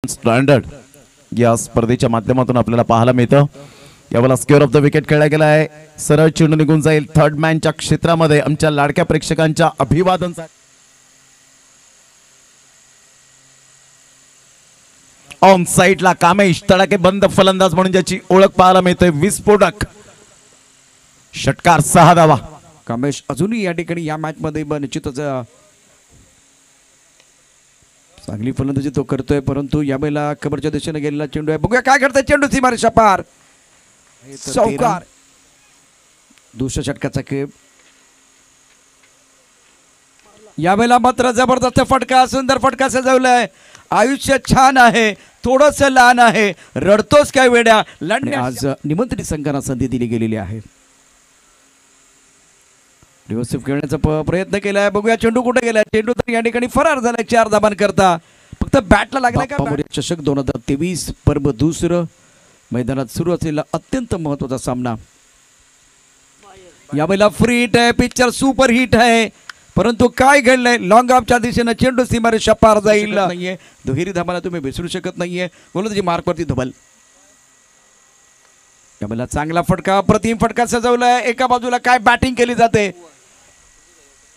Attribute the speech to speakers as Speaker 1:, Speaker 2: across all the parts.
Speaker 1: Standard या स्पर्धेच्या माध्यमातून आपल्याला पाहायला मिळतं। यावेळेला स्क्वेअर ऑफ द विकेट खेळला गेला आहे, सरळ चेंडू निघून जाईल थर्ड मॅनच्या क्षेत्रामध्ये। आमच्या लाडक्या प्रेक्षकांच्या अभिवादन। ऑन साइडला कामेश तडाके बंद फलंदाज म्हणून ज्याची ओळख पाहायला मिळते, विस्फोटक षटकार 6 धावा।
Speaker 2: कामेश अजूनही या ठिकाणी या मॅच मध्ये निश्चितच चांगली फलंदाजी तो करतोय, परंतु यावेळेला कबरच्या दिशेने गेलेला चेंडू आहे, बघूया काय करतोय चेंडू सीमारेषा पार चौकार। दुसऱ्या षटकाचा खेळ यावेळेला मात्र जबरदस्त फटका, सुंदर फटका सजवलाय। आयुष्य छान आहे, थोडस लहान आहे, रडतोस काय वेड्या लढणे। आज निमंत्रित संघांना संधी दिली गेलेली आहे, रिव्हर्सिव्ह खेळण्याचा प्रयत्न केलाय, बघूया चेंडू कुठे गेलाय। चेंडू तर या ठिकाणी फरार झालाय 4 धाबां करता, फक्त बॅटला लागलाय का। चषक 2023 पर्व दुसरं मैदानात सुरू असलेला अत्यंत महत्वाचा सामना। यावेळेला फ्री हिट आहे, पिक्चर सुपर हिट आहे, परंतु काय घडलंय लॉंग ऑफच्या दिशेने चेंडू सीमारेषा पार जाईल नाहीये। दुहेरी धाबाला तुम्ही विसरू शकत नाहीये, गोलंदाजी मार्कवरती धबल। यावेळेला चांगला फटका, अप्रतिम फटका सजवलाय। एका बाजूला काय बॅटिंग केली जाते,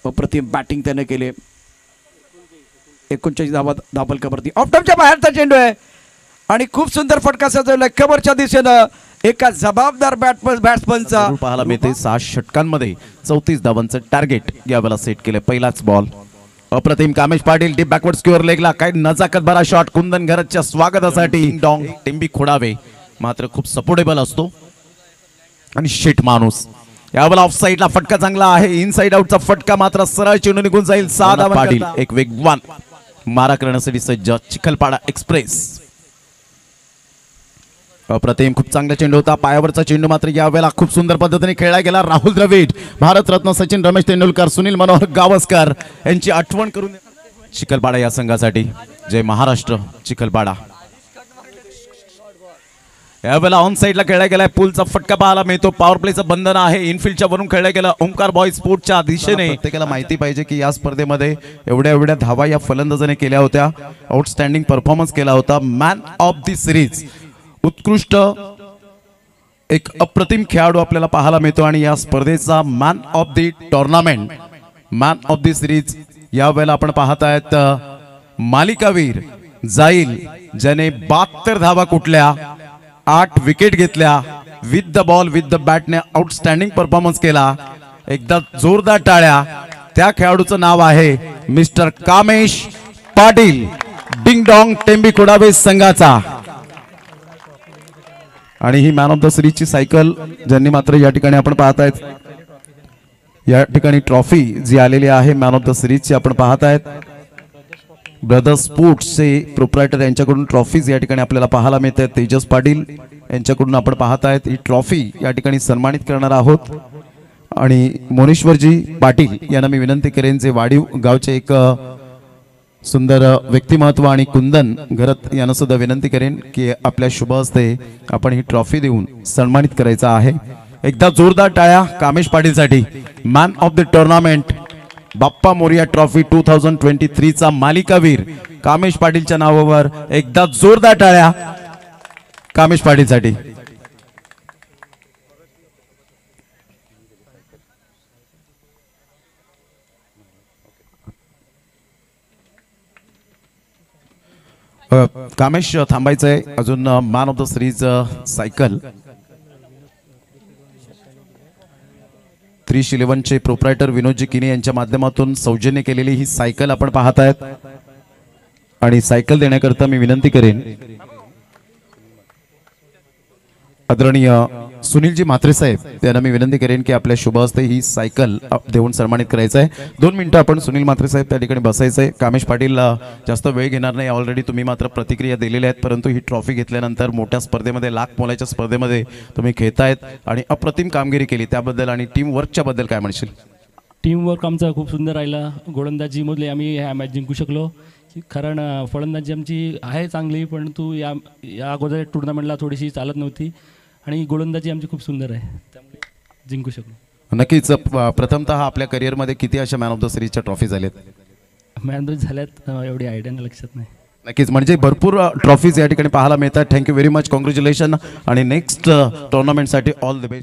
Speaker 2: अप्रतिम बॅटिंग त्याने केले। 39 धावा धाबल कबरती ऑफ टर्मच्या बाहेरचा चेंडू आहे आणि खूप सुंदर फटका सजवलाय कबरच्या दिशेनं एका जबाबदार बॅट्समनचा।
Speaker 1: पाहायला मिळते 6 षटकांमध्ये 34 धावांचं टार्गेट यावेळेला सेट केले। पहिलाच बॉल अप्रतिम Kamesh Patil deep backward square लेगला काय नजाकत भरा शॉट कुंदन घरच्या स्वागतासाठी डॉंग टिंबी खोडावे, मात्र खूप सपोर्टेबल असतो आणि शेट माणूस। यावेळेला ऑफ साइडला फटका चांगला आहे, इनसाइड आउटचा फटका मात्र सरळ चेंडू निघून जाईल। 6 धावा पाटील एक वेगवान मारा करण्यासाठी सज्ज चिखलपाडा एक्सप्रेस। अप्रतिम खूप चांगला चेंडू होता, पायावरचा चेंडू मात्र यावेळेला खूप सुंदर पद्धतीने खेळला गेला। राहुल द्रविड, भारतरत्न सचिन रमेश तेंडुलकर, सुनील मनोहर गावस्कर यांची आठवण करून चिखलपाडा या संघासाठी जय महाराष्ट्र चिखलपाडा। यावेळेला ऑन साइडला खेळला गेलाय, पुलचा फटका पाहायला मिळतो। पॉवर प्लेचं बंधन आहे, इनफिल्डच्या वरून खेळला गेला ओमकार बॉय स्पोर्टच्या दिशेने। प्रत्येकाला माहिती पाहिजे की या स्पर्धेमध्ये एवढ्या धावा या फलंदाजाने केल्या होत्या, आउटस्टँडिंग परफॉर्मन्स केला होता। मॅन ऑफ द सिरीज उत्कृष्ट एक अप्रतिम खेळाडू आपल्याला पाहायला मिळतो आणि या स्पर्धेचा man of the tournament man of the series यावेळेला आपण पाहत आहेत मालिकावीर जाईल, ज्याने 72 धावा कुठल्या, 8 विकेट घेतल्या, with the ball with the बॅटने आउटस्टँडिंग परफॉर्मन्स केला। एकदा जोरदार टाळ्या, त्या खेळाडूचं नाव आहे mister Kamesh Patil, ding dong Tembi Khodave संघाचा। आणि ही मॅन ऑफ द सिरीजची सायकल ज्यांनी मात्र या ठिकाणी आपण पाहत आहेत, या ठिकाणी ट्रॉफी जी आलेली आहे मॅन ऑफ द सिरीजची आपण पाहत आहेत। ब्रदर स्पोर्ट्सचे प्रोप्रायटर यांच्याकडून ट्रॉफीज या ठिकाणी आपल्याला पाहायला मिळतात। तेजस पाटील यांच्याकडून आपण पाहत आहेत ही ट्रॉफी या ठिकाणी सन्मानित करणार आहोत। आणि मोनेश्वरजी पाटील यांना मी विनंती करेन, जे वाडीव गावचे एक सुंदर व्यक्तिमत्व, आणि कुंदन घरत यांना सुद्धा विनंती करेन की आपल्या शुभ हस्ते आपण ही ट्रॉफी देऊन सन्मानित करायचं आहे। एकदा जोरदार टाळ्या कामेश पाटीलसाठी, man of the tournament Bappa Morya trophy 2023 चा मालिकावीर कामेश पाटीलच्या नावावर एकदा जोरदार टाळ्या कामेश पाटीलसाठी। कामेश थांबायचंय अजून। Man of the series cycle 311 चे प्रोप्रायटर विनोदजी किने यांच्या माध्यमातून सौजन्य केलेली ही सायकल आपण पाहत आहेत। आणि सायकल देण्याकरता मी विनंती करेन आदरणीय सुनीलजी म्हात्रे साहेब यांना मी विनंती करेन की आपल्या शुभ हस्ते ही सायकल देऊन सन्मानित करायचं आहे। 2 मिनिटं आपण सुनील म्हात्रे साहेब त्या ठिकाणी बसायचंय। कामेश पाटील जास्त वेळ घेणार नाही, ऑलरेडी तुम्ही मात्र प्रतिक्रिया दिलेल्या आहेत, परंतु ही ट्रॉफी घेतल्यानंतर मोठ्या स्पर्धेमध्ये लाख मोलाच्या स्पर्धेमध्ये तुम्ही खेळतायत आणि अप्रतिम कामगिरी केली, त्याबद्दल आणि टीम वर्कच्या बद्दल काय म्हणशील?
Speaker 3: टीम वर्क आमचा खूप सुंदर राहिला, गोलंदाजीमधले आम्ही ह्या मॅच जिंकू शकलो, कारण फलंदाजी आमची आहे चांगली, परंतु या अगोदर टुर्नामेंटला थोडीशी चालत नव्हती आणि गोलंदाजी आमची खूप सुंदर आहे, त्यामुळे जिंकू शकलो।
Speaker 1: नक्कीच प्रथमतः आपल्या करिअरमध्ये किती अशा मॅन ऑफ द सिरीजच्या ट्रॉफी झाल्यात?
Speaker 3: मॅन ऑफ द झाल्यात एवढी आयडिया लक्षात नाही।
Speaker 1: नक्कीच म्हणजे भरपूर ट्रॉफीज या ठिकाणी पाहायला मिळतात. थँक्यू व्हेरी मच, कॉंग्रॅच्युलेशन आणि नेक्स्ट टुर्नामेंटसाठी ऑल द बेस्ट.